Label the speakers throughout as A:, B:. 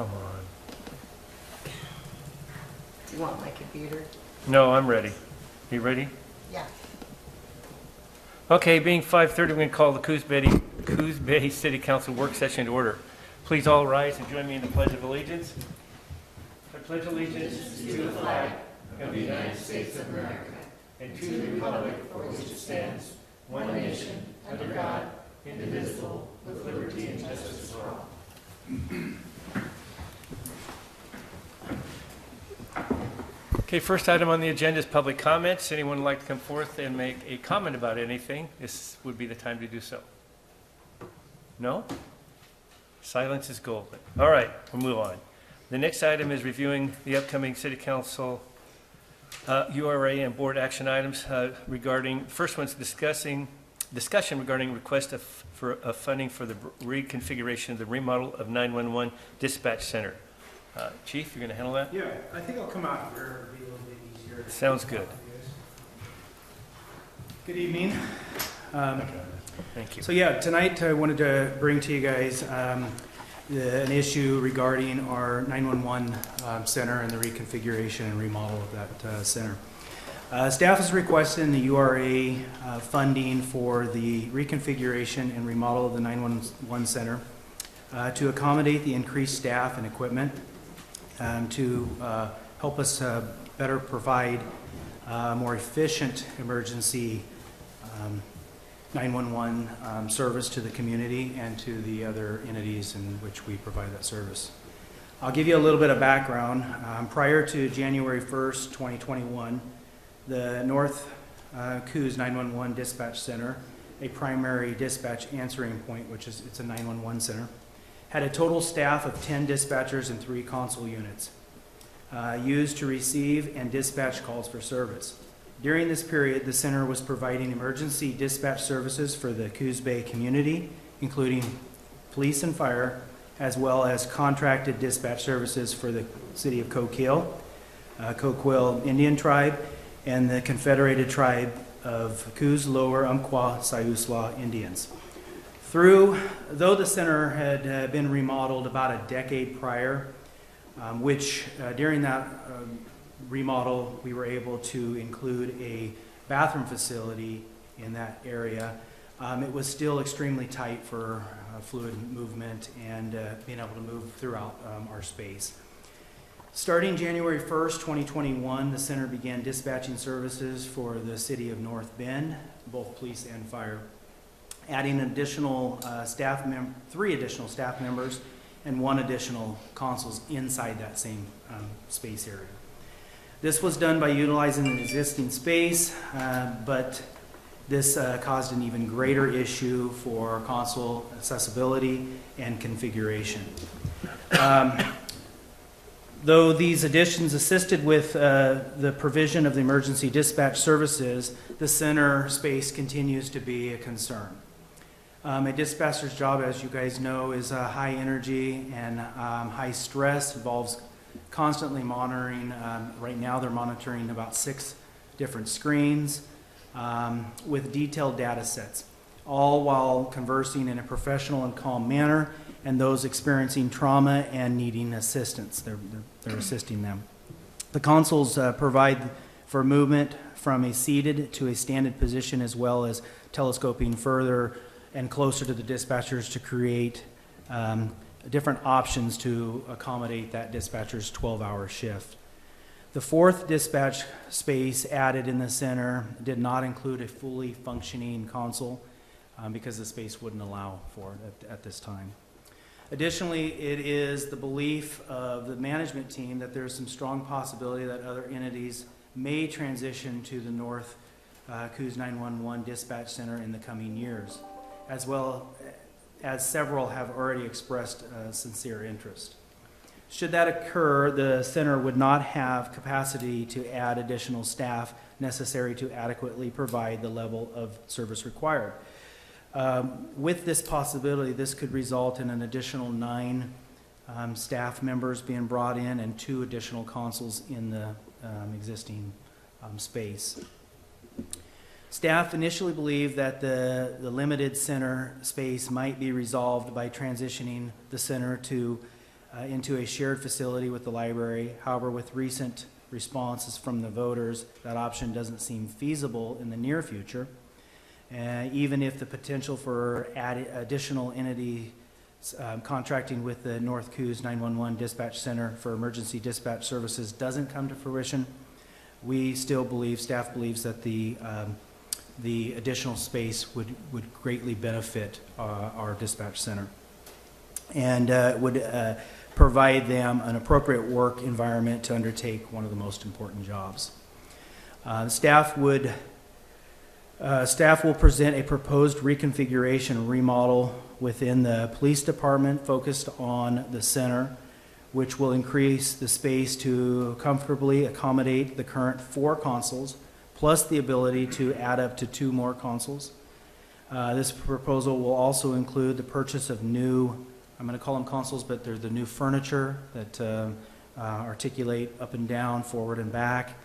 A: Come on.
B: Do you want my computer?
A: No, I'm ready. You ready?
B: Yeah.
A: Okay, being 5:30, we're going to call the Coos Bay City Council work session to order. Please all rise and join me in the Pledge of Allegiance. I pledge allegiance to the flag of the United States of America and to the republic for which it stands, one nation, under God, indivisible, with liberty and justice for all. Okay, first item on the agenda is public comments. Anyone would like to come forth and make a comment about anything? This would be the time to do so. No? Silence is golden. All right, we'll move on. The next item is reviewing the upcoming City Council URA and board action items regarding, first one's discussion regarding request for funding for the reconfiguration of the remodel of 911 dispatch center. Chief, you're going to handle that?
C: Yeah, I think I'll come out here. It'll be a little bit easier.
A: Sounds good.
C: Good evening.
A: Thank you.
C: So yeah, tonight I wanted to bring to you guys an issue regarding our 911 center and the reconfiguration and remodel of that center. Staff is requesting the URA funding for the reconfiguration and remodel of the 911 center to accommodate the increased staff and equipment, to help us better provide more efficient emergency 911 service to the community and to the other entities in which we provide that service. I'll give you a little bit of background. Prior to January 1st, 2021, the North Coos 911 Dispatch Center, a primary dispatch answering point, which is it's a 911 center, had a total staff of 10 dispatchers and 3 console units used to receive and dispatch calls for service. During this period, the center was providing emergency dispatch services for the Coos Bay community, including police and fire, as well as contracted dispatch services for the city of Coquille Indian Tribe, and the Confederated Tribe of Coos Lower Umpqua Siuslaw Indians. Though the center had been remodeled about a decade prior, which during that remodel we were able to include a bathroom facility in that area, it was still extremely tight for fluid movement and being able to move throughout our space. Starting January 1st, 2021, the center began dispatching services for the city of North Bend, both police and fire, adding additional 3 additional staff members and 1 additional consoles inside that same space area. This was done by utilizing an existing space, but this caused an even greater issue for console accessibility and configuration. Though these additions assisted with the provision of the emergency dispatch services, the center space continues to be a concern. A dispatcher's job, as you guys know, is high energy and high stress, involves constantly monitoring. Right now they're monitoring about 6 different screens with detailed data sets, all while conversing in a professional and calm manner, and those experiencing trauma and needing assistance, they're assisting them. The consoles provide for movement from a seated to a standing position, as well as telescoping further and closer to the dispatchers to create different options to accommodate that dispatcher's 12-hour shift. The 4th dispatch space added in the center did not include a fully functioning console because the space wouldn't allow for it at this time. Additionally, it is the belief of the management team that there's some strong possibility that other entities may transition to the North Coos 911 Dispatch Center in the coming years, as well as several have already expressed sincere interest. Should that occur, the center would not have capacity to add additional staff necessary to adequately provide the level of service required. With this possibility, this could result in an additional 9 staff members being brought in and 2 additional consoles in the existing space. Staff initially believed that the limited center space might be resolved by transitioning the center to into a shared facility with the library. However, with recent responses from the voters, that option doesn't seem feasible in the near future. Even if the potential for additional entity contracting with the North Coos 911 Dispatch Center for emergency dispatch services doesn't come to fruition, we still believe, staff believes, that the additional space would greatly benefit our dispatch center and would provide them an appropriate work environment to undertake one of the most important jobs. Staff will present a proposed reconfiguration remodel within the police department focused on the center, which will increase the space to comfortably accommodate the current 4 consoles, plus the ability to add up to 2 more consoles. This proposal will also include the purchase of new, I'm going to call them consoles, but they're the new furniture that articulate up and down, forward and back.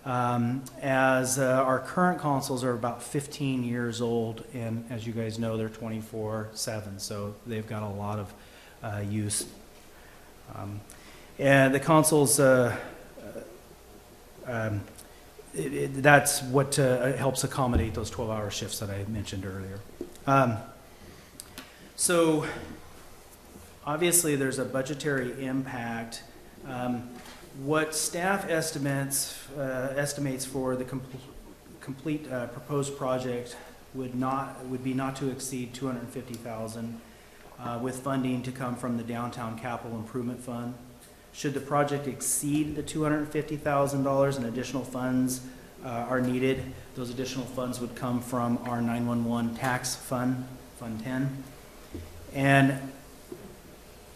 C: As our current consoles are about 15 years old, and as you guys know, they're 24/7, so they've got a lot of use. And the consoles, that's what helps accommodate those 12-hour shifts that I mentioned earlier. So obviously there's a budgetary impact. What staff estimates for the complete proposed project would be not to exceed $250,000, with funding to come from the Downtown Capital Improvement Fund. Should the project exceed the $250,000 and additional funds are needed, those additional funds would come from our 911 tax fund, Fund 10, and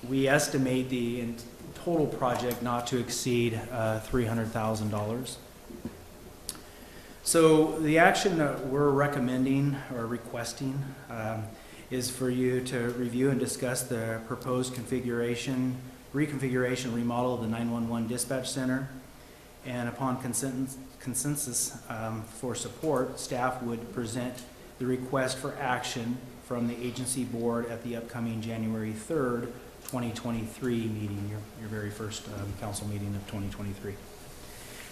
C: we estimate the total project not to exceed $300,000. So the action that we're recommending or requesting is for you to review and discuss the proposed reconfiguration remodel of the 911 dispatch center, and upon consensus for support, staff would present the request for action from the agency board at the upcoming January 3rd, 2023 meeting, your very first council meeting of 2023.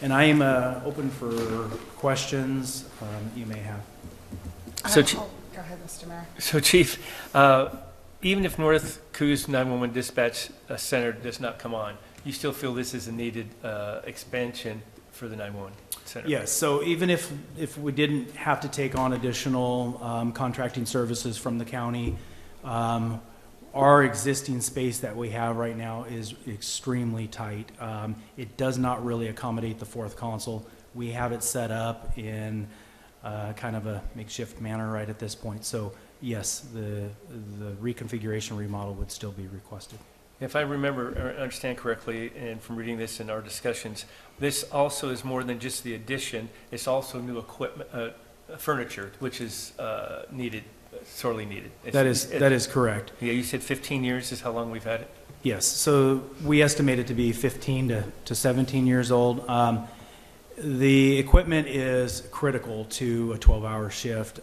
C: And I am open for questions you may have.
D: So, go ahead, Mr. Mayor.
A: So, Chief, even if North Coos 911 Dispatch Center does not come on, you still feel this is a needed expansion for the 911 center?
C: Yes. So even if we didn't have to take on additional contracting services from the county, our existing space that we have right now is extremely tight. It does not really accommodate the 4th console. We have it set up in kind of a makeshift manner right at this point. So yes, the reconfiguration remodel would still be requested.
A: If I remember or understand correctly, and from reading this in our discussions, this also is more than just the addition. It's also new equipment, furniture, which is needed, sorely needed.
C: That is correct.
A: Yeah, you said 15 years is how long we've had it?
C: Yes. So we estimate it to be 15 to 17 years old. The equipment is critical to a 12-hour shift.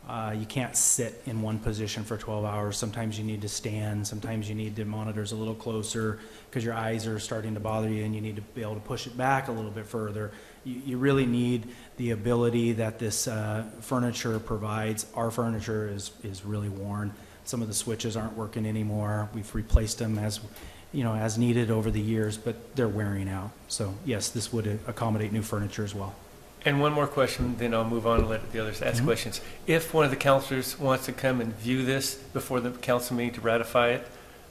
C: You can't sit in one position for 12 hours. Sometimes you need to stand. Sometimes you need the monitors a little closer because your eyes are starting to bother you and you need to be able to push it back a little bit further. You really need the ability that this furniture provides. Our furniture is really worn. Some of the switches aren't working anymore. We've replaced them as needed over the years, but they're wearing out. So yes, this would accommodate new furniture as well.
A: And one more question, then I'll move on and let the others ask questions. If one of the councilors wants to come and view this before the council meeting to ratify it,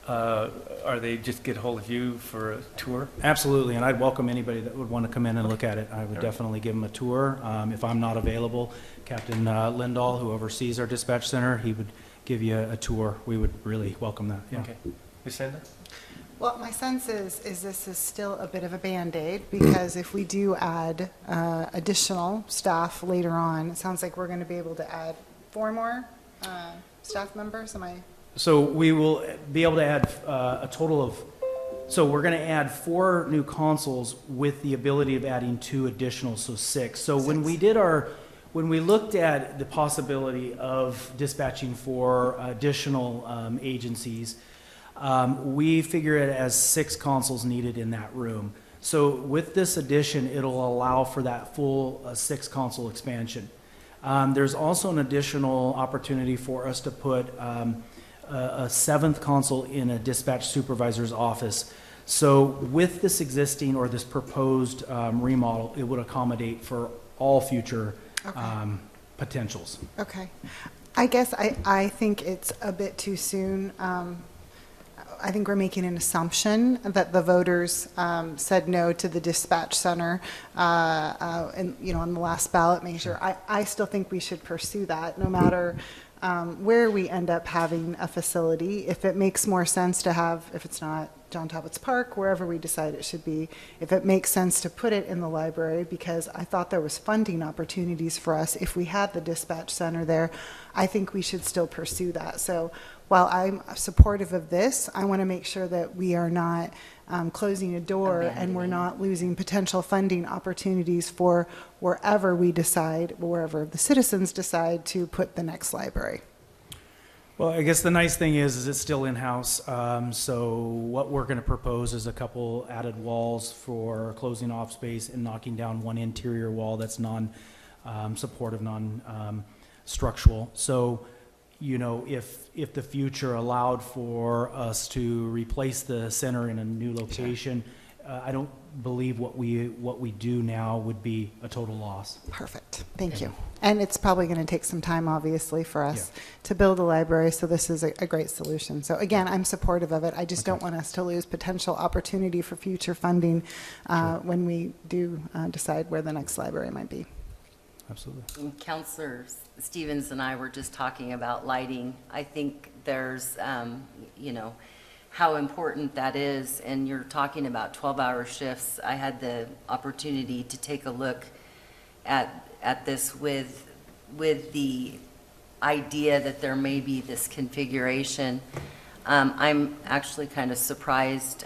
A: are they just get a hold of you for a tour?
C: Absolutely, and I'd welcome anybody that would want to come in and look at it. I would definitely give them a tour. If I'm not available, Captain Lindahl, who oversees our dispatch center, he would give you a tour. We would really welcome that. Yeah.
A: Okay. Lucinda?
D: Well, my sense is this is still a bit of a Band-Aid, because if we do add additional staff later on, it sounds like we're going to be able to add 4 more staff members. Am I?
C: So we will be able to add a total of, so we're going to add 4 new consoles with the ability of adding 2 additional, so 6. So when we looked at the possibility of dispatching for additional agencies, We figure it as 6 consoles needed in that room. So with this addition, it'll allow for that full 6 console expansion. There's also an additional opportunity for us to put a 7th console in a dispatch supervisor's office. So with this existing or this proposed remodel, it would accommodate for all future potentials.
D: Okay. I guess I think it's a bit too soon. I think we're making an assumption that the voters said no to the dispatch center, and on the last ballot measure. I still think we should pursue that, no matter where we end up having a facility. If it makes more sense to have, if it's not John Talbot's Park, wherever we decide it should be, if it makes sense to put it in the library, because I thought there was funding opportunities for us if we had the dispatch center there, I think we should still pursue that. So while I'm supportive of this, I want to make sure that we are not closing a door and we're not losing potential funding opportunities for wherever we decide, wherever the citizens decide to put the next library.
C: Well, I guess the nice thing is it's still in-house. So what we're going to propose is a couple added walls for closing off space and knocking down one interior wall that's non-supportive, non-structural. So, if the future allowed for us to replace the center in a new location, I don't believe what we do now would be a total loss.
D: Perfect. Thank you. And it's probably going to take some time, obviously, for us to build a library, so this is a great solution. So again, I'm supportive of it. I just don't want us to lose potential opportunity for future funding when we do decide where the next library might be.
C: Absolutely.
B: Councilor Stevens and I were just talking about lighting. I think there's, how important that is, and you're talking about 12-hour shifts. I had the opportunity to take a look at this with the idea that there may be this configuration. I'm actually kind of surprised.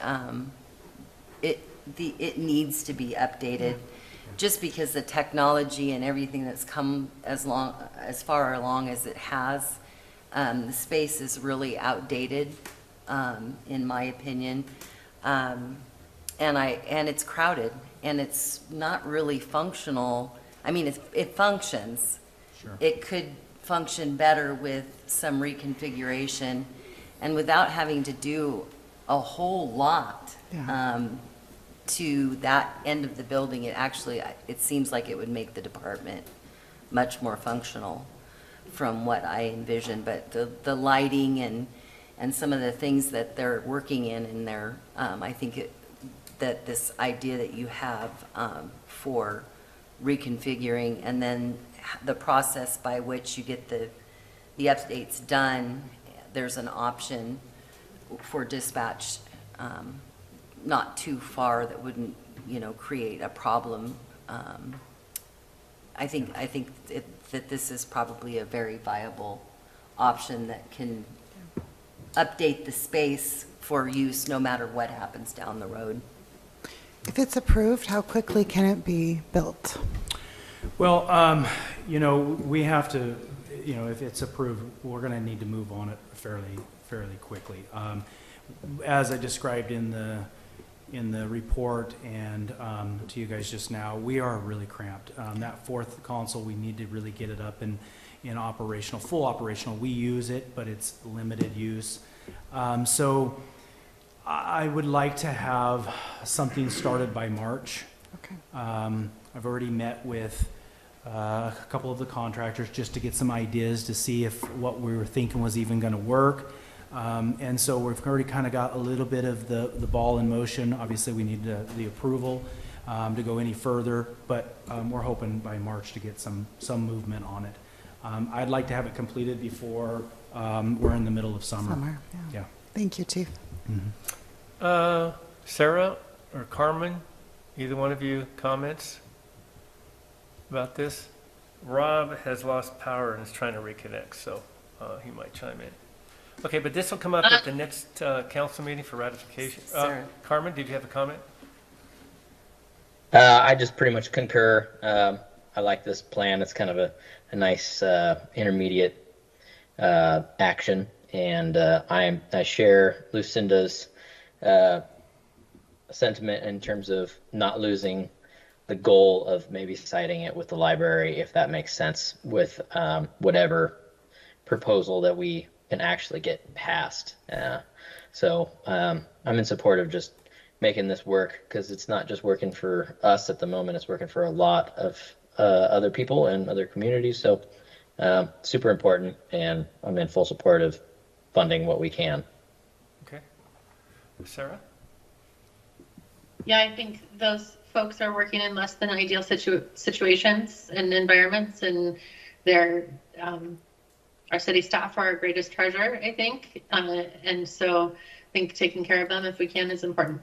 B: It needs to be updated, just because the technology and everything that's come as far along as it has. The space is really outdated, in my opinion, and it's crowded, and it's not really functional. I mean, it functions.
C: Sure.
B: It could function better with some reconfiguration, and without having to do a whole lot to that end of the building. It seems like it would make the department much more functional from what I envisioned. But the lighting and some of the things that they're working in there, I think that this idea that you have for reconfiguring, and then the process by which you get the updates done, there's an option for dispatch not too far that wouldn't, create a problem. I think that this is probably a very viable option that can update the space for use no matter what happens down the road.
D: If it's approved, how quickly can it be built?
C: Well, we have to, if it's approved, we're going to need to move on it fairly quickly. As I described in the report and to you guys just now, we are really cramped. That 4th console, we need to really get it up in operational, full operational. We use it, but it's limited use. So I would like to have something started by March.
D: Okay.
C: I've already met with a couple of the contractors just to get some ideas to see if what we were thinking was even going to work. And so we've already kind of got a little bit of the ball in motion. Obviously, we need the approval to go any further, but we're hoping by March to get some movement on it. I'd like to have it completed before we're in the middle of summer. Yeah.
D: Thank you, Chief.
C: Mm-hmm.
A: Sarah or Carmen, either one of you comments about this? Rob has lost power and is trying to reconnect, so he might chime in. Okay, but this will come up at the next council meeting for ratification. Carmen, did you have a comment?
E: I just pretty much concur. I like this plan. It's kind of a nice intermediate action and I share Lucinda's sentiment in terms of not losing the goal of maybe citing it with the library, if that makes sense, with whatever proposal that we can actually get passed. So I'm in support of just making this work, because it's not just working for us at the moment, it's working for a lot of other people and other communities. So super important, and I'm in full support of funding what we can.
A: Okay. Sarah?
F: Yeah, I think those folks are working in less than ideal situations and environments, and they're our city staff are our greatest treasure, I think, and so I think taking care of them if we can is important.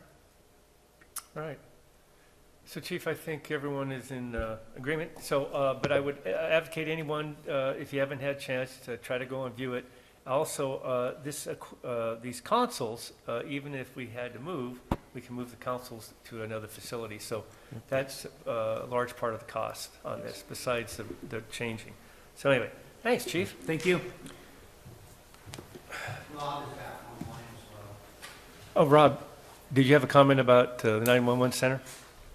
A: All right. So, Chief, I think everyone is in agreement. So, but I would advocate anyone, if you haven't had a chance, to try to go and view it. Also, these consoles, even if we had to move, we can move the consoles to another facility. So that's a large part of the cost on this, besides the changing. So anyway, thanks, Chief.
C: Thank you.
A: Oh, Rob, did you have a comment about the 911 center?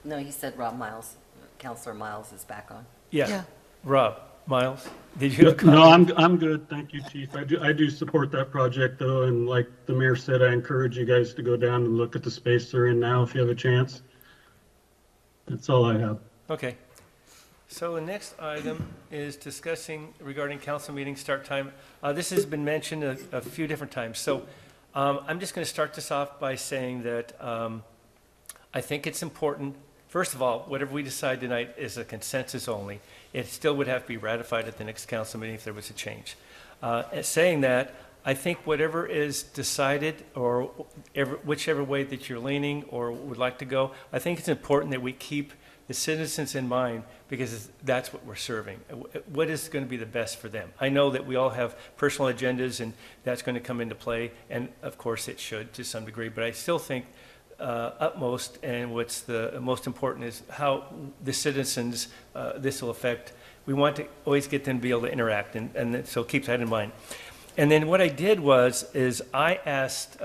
B: No, he said Rob Miles, Counselor Miles is back on.
A: Yeah. Rob, Miles, did you have a comment?
G: No, I'm good. Thank you, Chief. I do support that project though. And like the mayor said, I encourage you guys to go down and look at the space they're in now if you have a chance. That's all I have.
A: Okay. So the next item is discussing regarding council meeting start time. This has been mentioned a few different times. So I'm just going to start this off by saying that I think it's important. First of all, whatever we decide tonight is a consensus only. It still would have to be ratified at the next council meeting if there was a change. Saying that, I think whatever is decided, or whichever way that you're leaning or would like to go, I think it's important that we keep the citizens in mind, because that's what we're serving. What is going to be the best for them? I know that we all have personal agendas, and that's going to come into play, and of course it should to some degree, but I still think utmost, and what's the most important is how the citizens this will affect. We want to always get them to be able to interact, and so keep that in mind. And then what I did is I asked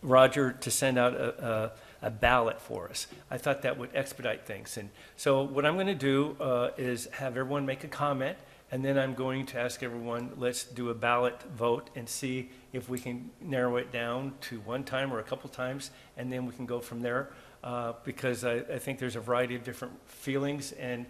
A: Roger to send out a ballot for us. I thought that would expedite things. And so what I'm going to do is have everyone make a comment, and then I'm going to ask everyone, let's do a ballot vote and see if we can narrow it down to one time or a couple times, and then we can go from there, because I think there's a variety of different feelings and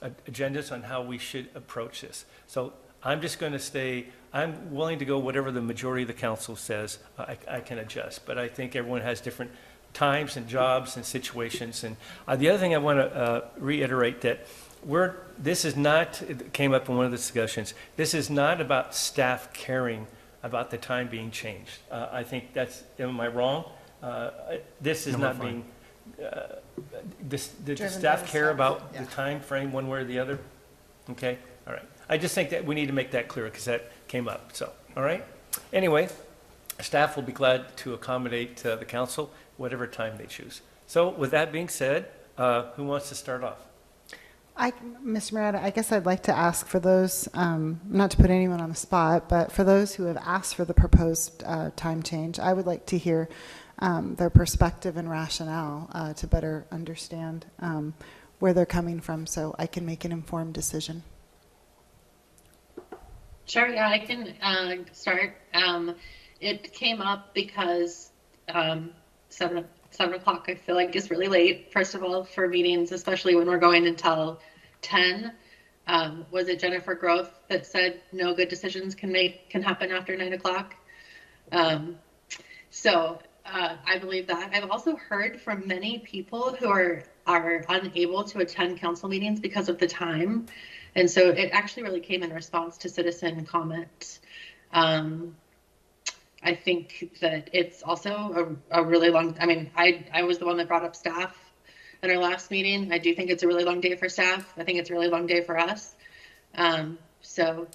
A: agendas on how we should approach this. So I'm just going to I'm willing to go whatever the majority of the council says. I can adjust, but I think everyone has different times and jobs and situations. And the other thing I want to reiterate that this is not, it came up in one of the discussions, this is not about staff caring about the time being changed. I think am I wrong? This is not being, did the staff care about the time frame one way or the other? Okay, all right. I just think that we need to make that clear, because that came up, so, all right? Anyway, staff will be glad to accommodate the council, whatever time they choose. So with that being said, who wants to start off?
D: Mr. Marietta, I guess I'd like to ask for those, not to put anyone on the spot, but for those who have asked for the proposed time change, I would like to hear their perspective and rationale to better understand where they're coming from, so I can make an informed decision.
F: Sure, yeah, I can start. It came up because 7 o'clock I feel like is really late, first of all, for meetings, especially when we're going until 10. Was it Jennifer Groth that said no good decisions can happen after 9 o'clock? So I believe that. I've also heard from many people who are unable to attend council meetings because of the time. And so it actually really came in response to citizen comment. I think that it's also a really long, I was the one that brought up staff at our last meeting. I do think it's a really long day for staff. I think it's a really long day for us. So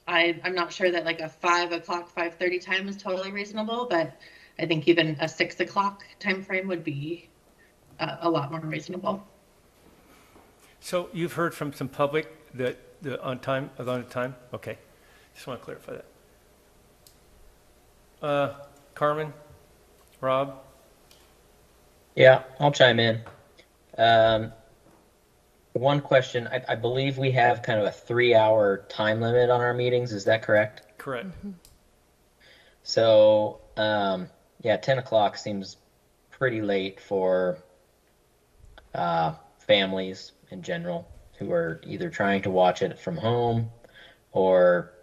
F: I'm not sure that like a 5 o'clock, 5:30 time is totally reasonable, but I think even a 6 o'clock time frame would be a lot more reasonable.
A: So you've heard from some public that on time? Okay, just want to clarify that. Carmen, Rob?
E: Yeah, I'll chime in. Um, One question, I believe we have kind of a 3-hour time limit on our meetings. Is that correct?
A: Correct.
E: So, yeah, 10 o'clock seems pretty late for families in general who are either trying to watch it from home or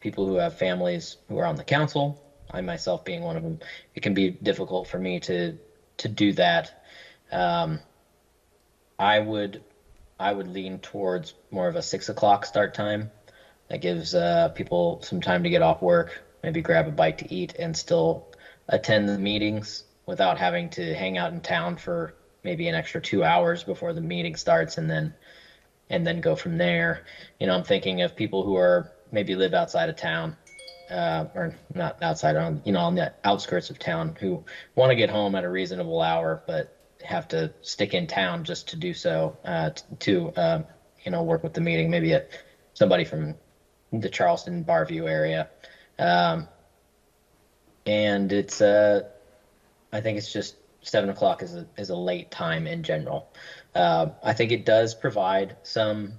E: people who have families who are on the council. I myself being one of them, it can be difficult for me to do that. Um, I would lean towards more of a 6 o'clock start time. That gives people some time to get off work, maybe grab a bite to eat, and still attend the meetings without having to hang out in town for maybe an extra 2 hours before the meeting starts, and then go from there. You know, I'm thinking of people who are maybe live outside of town, or not outside, on the outskirts of town, who want to get home at a reasonable hour, but have to stick in town just to do so, to work with the meeting. Maybe somebody from the Charleston Barview area, and it's I think it's just 7 o'clock is a late time in general. I think it does provide some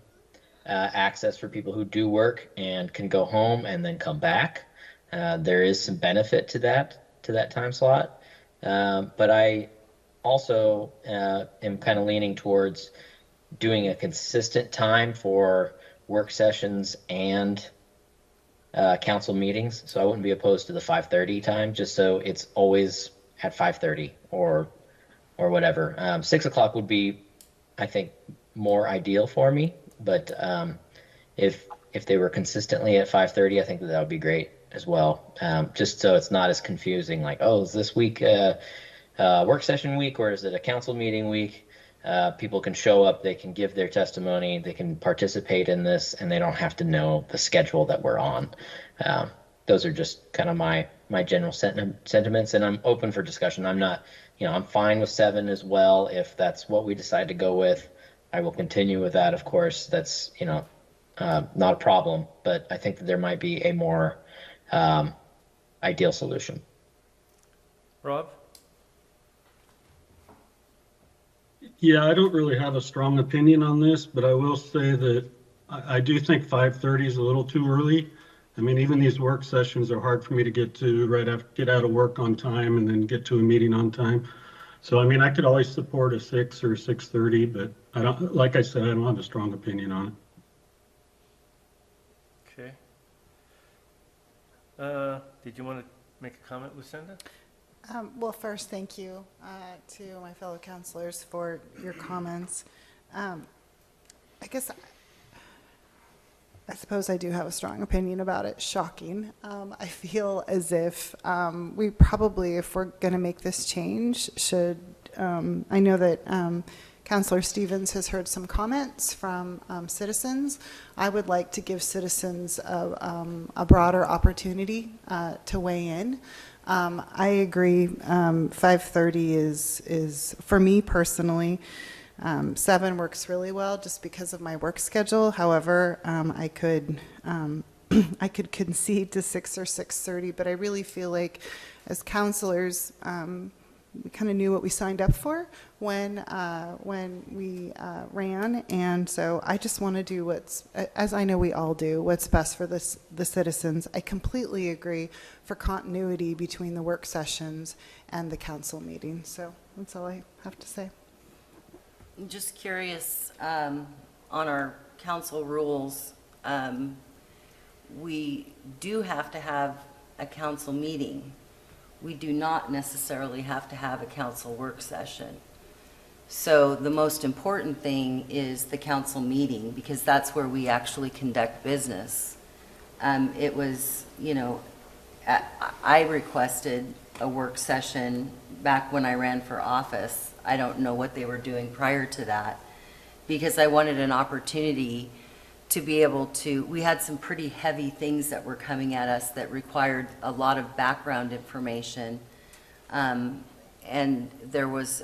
E: access for people who do work and can go home and then come back. There is some benefit to that time slot, but I also am kind of leaning towards doing a consistent time for work sessions and council meetings. So I wouldn't be opposed to the 5:30 time, just so it's always at 5:30 or whatever. 6 o'clock would be, I think, more ideal for me. But if they were consistently at 5:30, I think that would be great as well. Just so it's not as confusing. Like, oh, is this week work session week, or is it a council meeting week? People can show up, they can give their testimony, they can participate in this, and they don't have to know the schedule that we're on. Those are just kind of my general sentiments, and I'm open for discussion. I'm not, I'm fine with 7 as well if that's what we decide to go with. I will continue with that, of course. That's not a problem, but I think that there might be a more ideal solution.
A: Rob?
G: Yeah, I don't really have a strong opinion on this, but I will say that I do think 5:30 is a little too early. I mean, even these work sessions are hard for me to get to right after get out of work on time and then get to a meeting on time. So, I mean, I could always support a 6 or 6:30, but I don't, like I said, I don't have a strong opinion on it.
A: Okay. Did you want to make a comment, Lucinda?
D: Well, first, thank you to my fellow counselors for your comments. I suppose I do have a strong opinion about it. Shocking. I feel as if we probably, if we're going to make this change, should, I know that Councillor Stevens has heard some comments from citizens. I would like to give citizens a broader opportunity to weigh in. I agree, 5:30 is, for me personally, 7 works really well just because of my work schedule. However, I could concede to 6 or 6:30, but I really feel like as counselors, we kind of knew what we signed up for when we ran, and so I just want to do what's, as I know we all do, what's best for the citizens. I completely agree for continuity between the work sessions and the council meeting. So that's all I have to say.
B: I'm just curious, on our council rules, we do have to have a council meeting. We do not necessarily have to have a council work session. So the most important thing is the council meeting, because that's where we actually conduct business. It was, I requested a work session back when I ran for office. I don't know what they were doing prior to that, because I wanted an opportunity to be able to, we had some pretty heavy things that were coming at us that required a lot of background information. And there was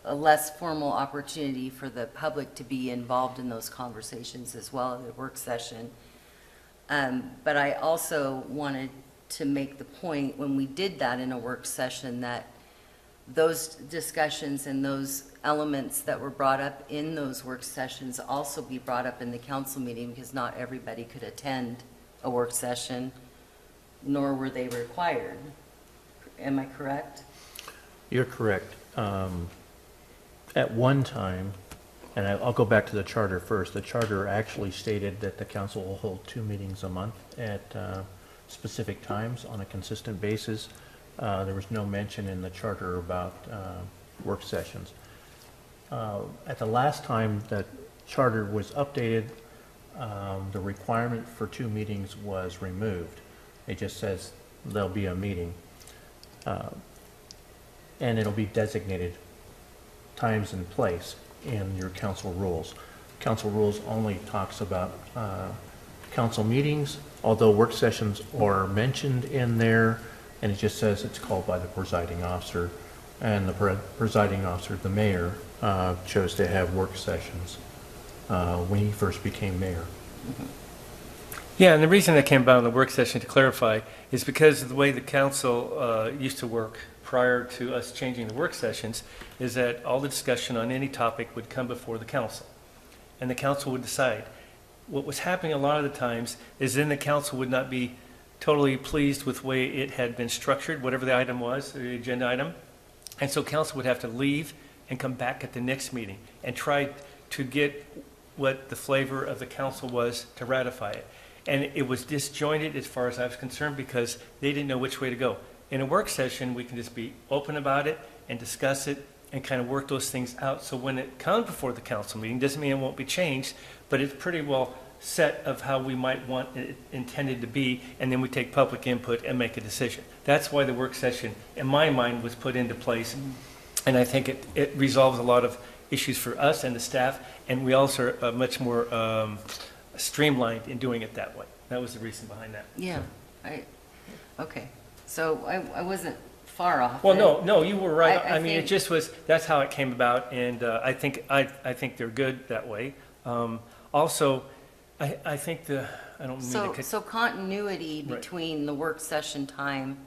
B: a less formal opportunity for the public to be involved in those conversations as well in the work session. But I also wanted to make the point when we did that in a work session that those discussions and those elements that were brought up in those work sessions also be brought up in the council meeting, because not everybody could attend a work session, nor were they required. Am I correct?
H: You're correct. At one time, and I'll go back to the charter first, the charter actually stated that the council will hold 2 meetings a month at specific times on a consistent basis. There was no mention in the charter about work sessions. At the last time that charter was updated, the requirement for 2 meetings was removed. It just says there'll be a meeting. And it'll be designated times and place in your council rules. Council rules only talks about council meetings, although work sessions are mentioned in there, and it just says it's called by the presiding officer. And the presiding officer, the mayor, chose to have work sessions when he first became mayor.
A: Yeah, and the reason that came about in the work session, to clarify, is because of the way the council used to work prior to us changing the work sessions, is that all the discussion on any topic would come before the council, and the council would decide. What was happening a lot of the times is then the council would not be totally pleased with the way it had been structured, whatever the item was, the agenda item, and so council would have to leave and come back at the next meeting and try to get what the flavor of the council was to ratify it. And it was disjointed as far as I was concerned, because they didn't know which way to go. In a work session, we can just be open about it and discuss it and kind of work those things out. So when it comes before the council meeting, doesn't mean it won't be changed, but it's pretty well set of how we might want it intended to be, and then we take public input and make a decision. That's why the work session, in my mind, was put into place, and I think it resolves a lot of issues for us and the staff, and we also are much more streamlined in doing it that way. That was the reason behind that.
B: Yeah, okay. So I wasn't far off.
A: Well, no, you were right.
B: I
A: I mean, it
B: think-
A: just was, that's how it came about, and I think they're good that way. Also, I think I don't mean to.
B: So continuity
A: Right.
B: between the work session time,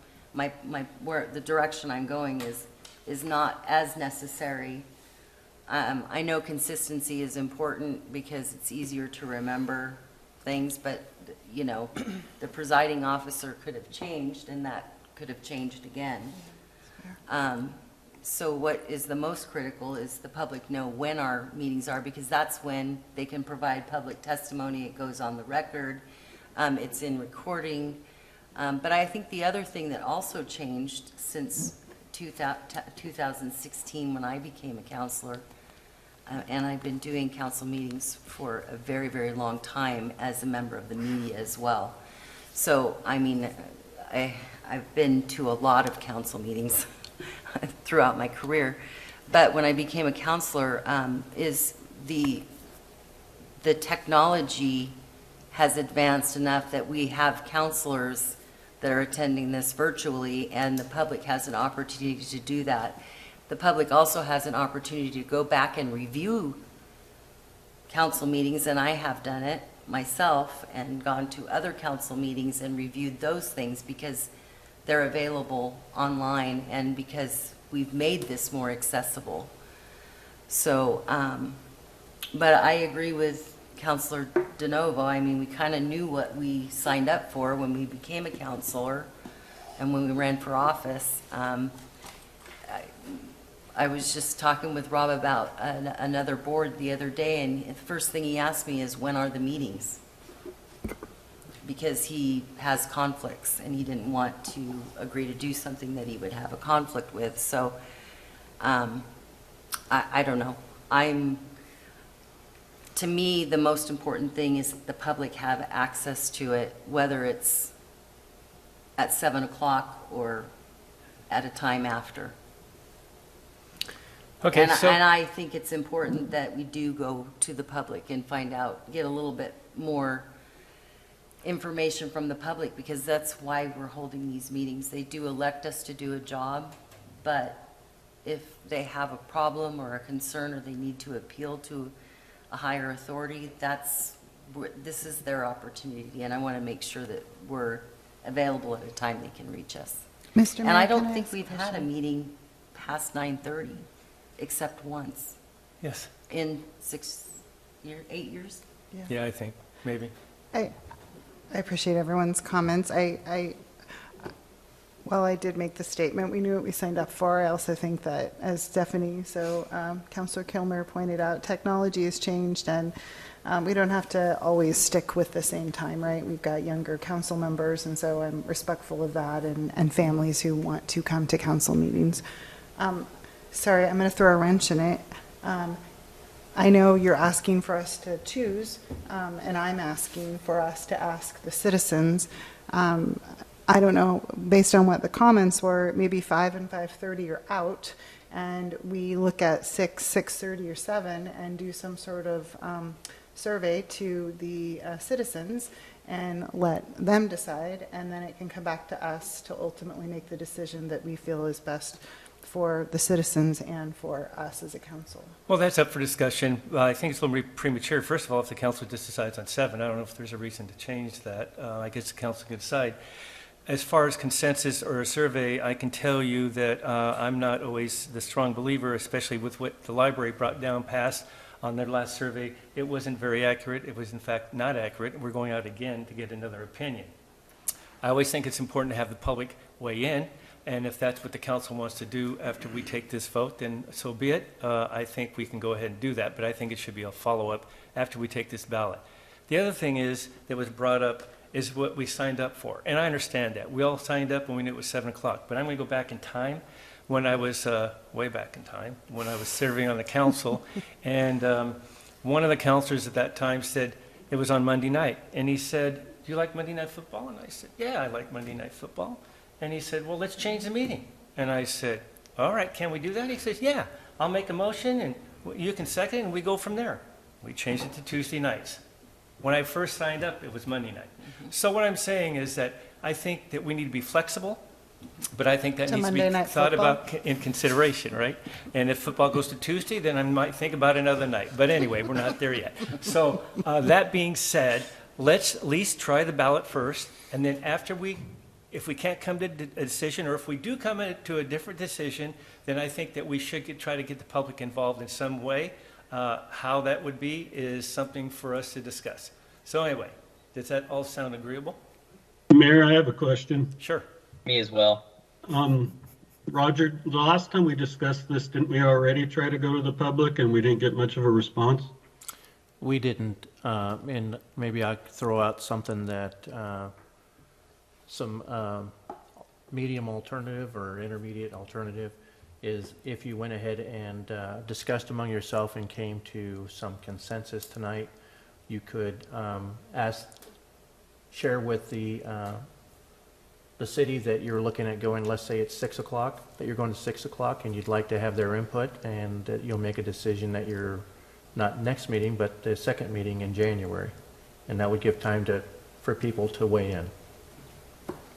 B: where the direction I'm going is not as necessary. I know consistency is important because it's easier to remember things, but, you know, the presiding officer could have changed, and that could have changed again. So what is the most critical is the public know when our meetings are, because that's when they can provide public testimony. It goes on the record. It's in recording. But I think the other thing that also changed since 2016, when I became a counselor, and I've been doing council meetings for a very, very long time as a member of the media as well. So, I mean, I've been to a lot of council meetings throughout my career. But when I became a counselor, is the technology has advanced enough that we have counselors that are attending this virtually, and the public has an opportunity to do that. The public also has an opportunity to go back and review council meetings, and I have done it myself and gone to other council meetings and reviewed those things because they're available online and because we've made this more accessible. So, but I agree with Councilor DeNovo. I mean, we kind of knew what we signed up for when we became a counselor and when we ran for office. I was just talking with Rob about another board the other day, and the first thing he asked me is, when are the meetings? Because he has conflicts, and he didn't want to agree to do something that he would have a conflict with. So, I don't know. To me, the most important thing is that the public have access to it, whether it's at 7 o'clock or at a time after.
A: Okay,
B: And
A: so.
B: I think it's important that we do go to the public and find out, get a little bit more information from the public, because that's why we're holding these meetings. They do elect us to do a job, but if they have a problem or a concern, or they need to appeal to a higher authority, this is their opportunity, and I want to make sure that we're available at a time they can reach us.
D: Mr.
B: And
D: Mayor,
B: I
D: can
B: don't think
D: ask a
B: we've had a
D: question?
B: meeting past 9:30, except once
A: Yes,
B: in 8 years.
A: yeah, I think, maybe.
D: I appreciate everyone's comments. While I did make the statement, we knew what we signed up for. I also think that, as Stephanie, Councillor Kilmer pointed out, technology has changed, and we don't have to always stick with the same time, right? We've got younger council members, and so I'm respectful of that, and families who want to come to council meetings. Sorry, I'm going to throw a wrench in it. I know you're asking for us to choose, and I'm asking for us to ask the citizens. I don't know, based on what the comments were, maybe 5 and 5:30 are out, and we look at 6, 6:30 or 7, and do some sort of survey to the citizens and let them decide, and then it can come back to us to ultimately make the decision that we feel is best for the citizens and for us as a council.
A: Well, that's up for discussion. I think it's a little premature. First of all, if the council just decides on 7, I don't know if there's a reason to change that. I guess the council can decide. As far as consensus or a survey, I can tell you that I'm not always the strong believer, especially with what the library brought down past on their last survey. It wasn't very accurate. It was, in fact, not accurate. We're going out again to get another opinion. I always think it's important to have the public weigh in, and if that's what the council wants to do after we take this vote, then so be it. I think we can go ahead and do that, but I think it should be a follow-up after we take this ballot. The other thing is that was brought up is what we signed up for. And I understand that. We all signed up when we knew it was 7 o'clock. But I'm going to go back in time when I was, way back in time, when I was serving on the council. And one of the councilors at that time said it was on Monday night. And he said, do you like Monday Night Football? And I said, yeah, I like Monday Night Football. And he said, well, let's change the meeting. And I said, all right, can we do that? He says, yeah, I'll make a motion and you can second it and we go from there. We changed it to Tuesday nights. When I first signed up, it was Monday night. So what I'm saying is that I think that we need to be flexible, but I think that
D: To
A: needs to be
D: Monday Night
A: thought
D: Football?
A: about in consideration, right? And if football goes to Tuesday, then I might think about another night. But anyway, we're not there yet. So that being said, let's at least try the ballot first, and then if we can't come to a decision, or if we do come to a different decision, then I think that we should try to get the public involved in some way. How that would be is something for us to discuss. So anyway, does that all sound agreeable?
G: Mayor, I have a question.
A: Sure.
E: Me as well.
G: Roger, the last time we discussed this, didn't we already try to go to the public and we didn't get much of a response?
H: We didn't, and maybe I could throw out something that, some medium alternative or intermediate alternative is if you went ahead and discussed among yourself and came to some consensus tonight, you could share with the city that you're looking at going, let's say it's 6 o'clock, that you're going to 6 o'clock and you'd like to have their input, and that you'll make a decision that you're not next meeting, but the second meeting in January. And that would give time for people to weigh in.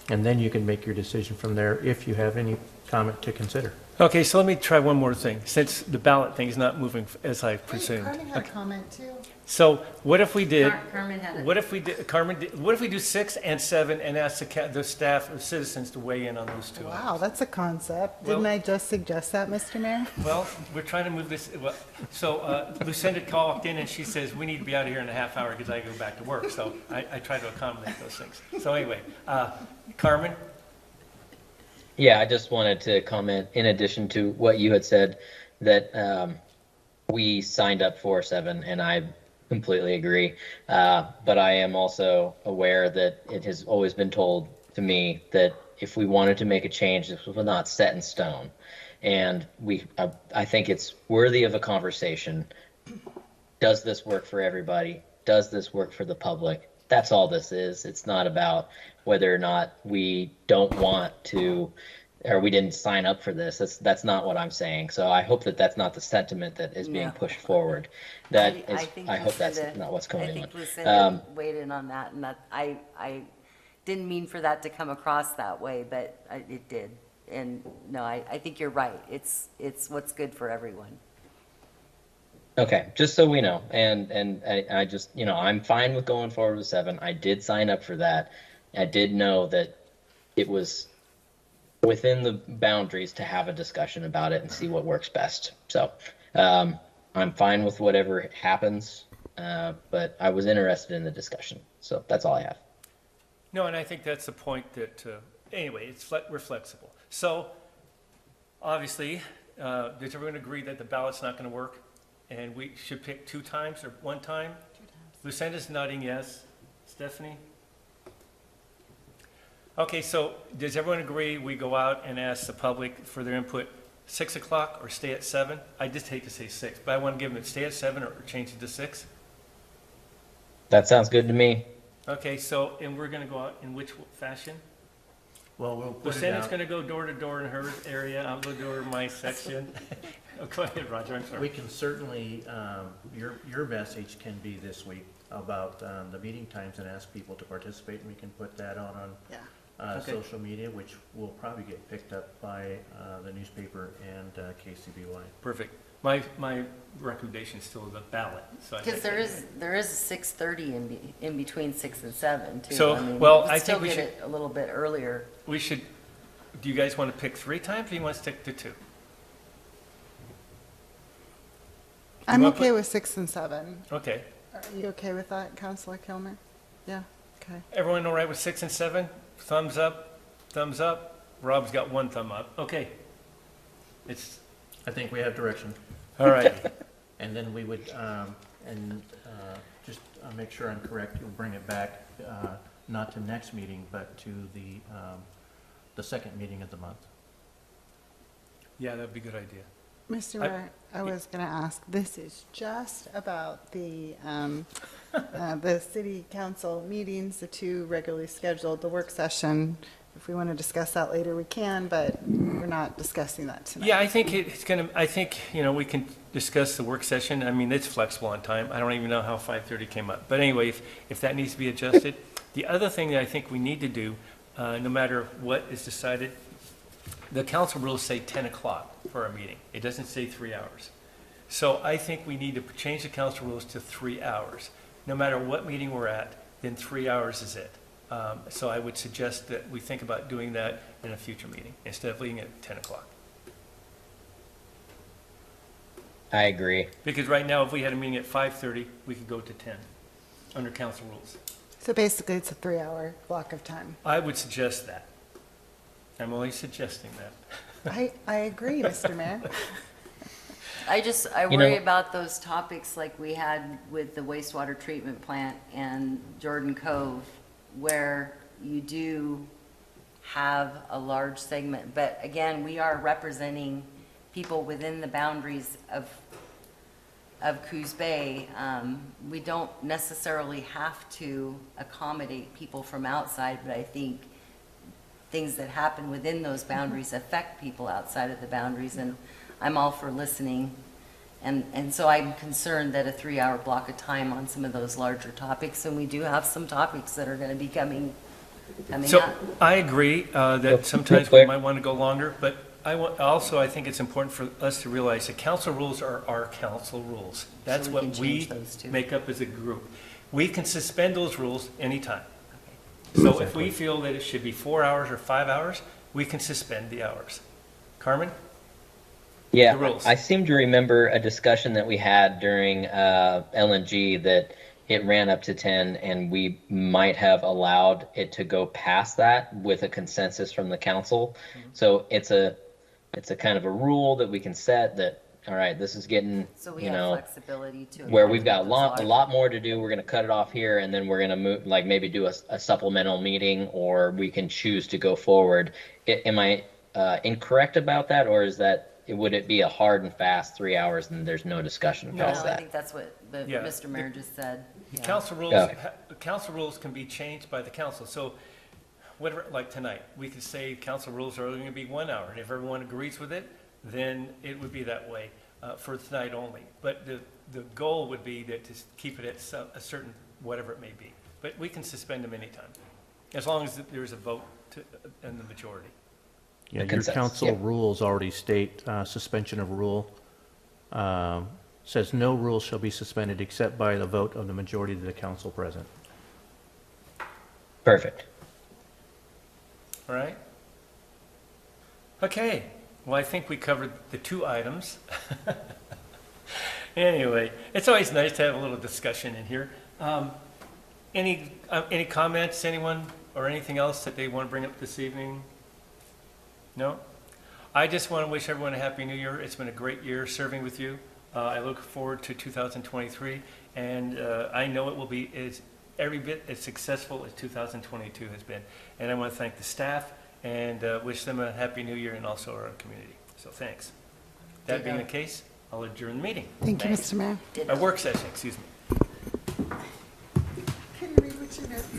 H: And then you can make your decision from there if you have any comment to consider.
A: Okay, so let me try one more thing, since the ballot thing is not moving as I presumed.
D: Carmen had a comment too.
A: So what if we did?
B: Carmen had it.
A: What if we did, Carmen, what if we do 6 and 7 and ask the staff or citizens to weigh in on those two?
D: Wow, that's a concept.
A: Well-
D: Didn't I just suggest that, Mr. Mayor?
A: Well, we're trying to move this, so Lucinda walked in and she says, we need to be out of here in a half hour because I go back to work. So I try to accommodate those things. So anyway, Carmen?
E: Yeah, I just wanted to comment in addition to what you had said that we signed up for 7, and I completely agree. But I am also aware that it has always been told to me that if we wanted to make a change, this was not set in stone. And I think it's worthy of a conversation. Does this work for everybody? Does this work for the public? That's all this is. It's not about whether or not we don't want to, or we didn't sign up for this. That's not what I'm saying. So I hope that that's not the sentiment that is being
B: No.
E: pushed forward. That is,
B: think
E: I hope that's
B: Lucinda-
E: not what's going
B: I think
E: on.
B: Lucinda weighed in on that, and that, I didn't mean for that to come across that way, but it did. And no, I think you're right. It's what's good for everyone.
E: Okay, just so we know, and I just, I'm fine with going forward with 7. I did sign up for that. I did know that it was within the boundaries to have a discussion about it and see what works best. So I'm fine with whatever happens, but I was interested in the discussion. So that's all I have.
A: No, and I think that's the point that, anyway, we're flexible. So, obviously, does everyone agree that the ballot's not going to work? And we should pick 2 times or 1 time? 2 times. Lucinda's nodding yes. Stephanie? Okay, so does everyone agree we go out and ask the public for their input 6 o'clock or stay at 7? I just hate to say 6, but I want to give them stay at 7 or change it to 6.
E: That sounds good to me.
A: Okay, so, and we're going to go out in which fashion?
H: Well, we'll put it
A: Lucinda's
H: out.
A: going to go door to door in her area. I'll go door in my section. Oh, go ahead, Roger, I'm sorry.
H: We can certainly, your message can be this week about the meeting times and ask people to participate, and we can put that on
D: Yeah.
A: Okay.
H: social media, which will probably get picked up by the newspaper and KCBY.
A: Perfect. My recommendation is still the ballot. So I
B: Because
A: think-
B: there is a 6:30 in between 6 and 7 too.
A: So,
B: I mean,
A: well,
B: we could
A: I
B: still
A: think we
B: get
A: should-
B: it a little bit earlier.
A: We should, do you guys want to pick 3 times or do you want to stick to 2?
D: I'm
A: wanna
D: okay
A: put-
D: with 6 and 7.
A: Okay.
D: Are you okay with that, Councilor Kilmer? Yeah, okay.
A: Everyone all right with 6 and 7? Thumbs up, thumbs up. Rob's got 1 thumb up. Okay. It's,
H: I think we have direction.
A: all right.
H: And then we would, just make sure I'm correct, you'll bring it back, not to next meeting, but to the second meeting of the month.
A: Yeah, that'd be a good idea.
D: Mr.
A: I-
D: Mayor, I was going to ask, this is just about the city council meetings, the 2 regularly scheduled, the work session. If we want to discuss that later, we can, but we're not discussing that tonight.
A: Yeah, I think it's going to, I think, we can discuss the work session. I mean, it's flexible on time. I don't even know how 5:30 came up. But anyway, if that needs to be adjusted. The other thing that I think we need to do, no matter what is decided, the council rules say 10 o'clock for our meeting. It doesn't say 3 hours. So I think we need to change the council rules to 3 hours. No matter what meeting we're at, then 3 hours is it. So I would suggest that we think about doing that in a future meeting instead of leaving it at 10 o'clock.
E: I agree.
A: Because right now, if we had a meeting at 5:30, we could go to 10 under council rules.
D: So basically, it's a 3-hour block of time.
A: I would suggest that. I'm only suggesting that.
D: I agree, Mr. Mayor.
B: I
E: You
B: worry
E: know-
B: about those topics like we had with the wastewater treatment plant and Jordan Cove, where you do have a large segment. But again, we are representing people within the boundaries of Coos Bay. We don't necessarily have to accommodate people from outside, but I think things that happen within those boundaries affect people outside of the boundaries, and I'm all for listening. And so I'm concerned that a 3-hour block of time on some of those larger topics, and we do have some topics that are going to be coming
A: So
B: up.
A: I agree that
E: Real
A: sometimes we
E: quick.
A: might want to go longer, but I think it's important for us to realize that council rules are our council rules. That's
B: we
A: what
B: can
A: we
B: change those too.
A: make up as a group. We can suspend those rules anytime. So if we feel that it should be 4 hours or 5 hours, we can suspend the hours. Carmen?
E: Yeah,
A: The rules.
E: I seem to remember a discussion that we had during LNG that it ran up to 10 and we might have allowed it to go past that with a consensus from the council. So it's a kind of a rule that we can set that, all right, this is getting,
B: So we
E: you
B: have
E: know,
B: flexibility to.
E: where we've got
B: accommodate
E: a
B: those
E: lot more to do. We're going to cut it off here, and then we're going to move, like maybe do a supplemental meeting, or we can choose to go forward. Am I incorrect about that, or is that, would it be a hard and fast 3 hours and there's no discussion
B: No,
E: past
B: I
E: that?
B: think that's what
A: Yeah.
B: Mr. Mayor just said.
A: The
B: Yeah.
A: council rules can be changed by the council. So whatever, like tonight, we could say council rules are only going to be 1 hour. And if everyone agrees with it, then it would be that way for tonight only. But the goal would be that to keep it at a certain, whatever it may be. But we can suspend them anytime, as long as there's a vote in the majority.
H: Yeah, your
E: consensus,
H: council
E: yeah.
H: rules already state suspension of rule. Says no rule shall be suspended except by the vote of the majority of the council present.
E: Perfect.
A: All right? Okay, well, I think we covered the 2 items. Anyway, it's always nice to have a little discussion in here. Any comments, anyone, or anything else that they want to bring up this evening? No? I just want to wish everyone a Happy New Year. It's been a great year serving with you. I look forward to 2023, and I know it will be every bit as successful as 2022 has been. And I want to thank the staff and wish them a Happy New Year, and also our community. So thanks. That being the case, I'll adjourn the meeting.
D: Thank you,
A: Thanks.
D: Mr. Mayor.
A: A work session, excuse me.
D: Can you read what you know?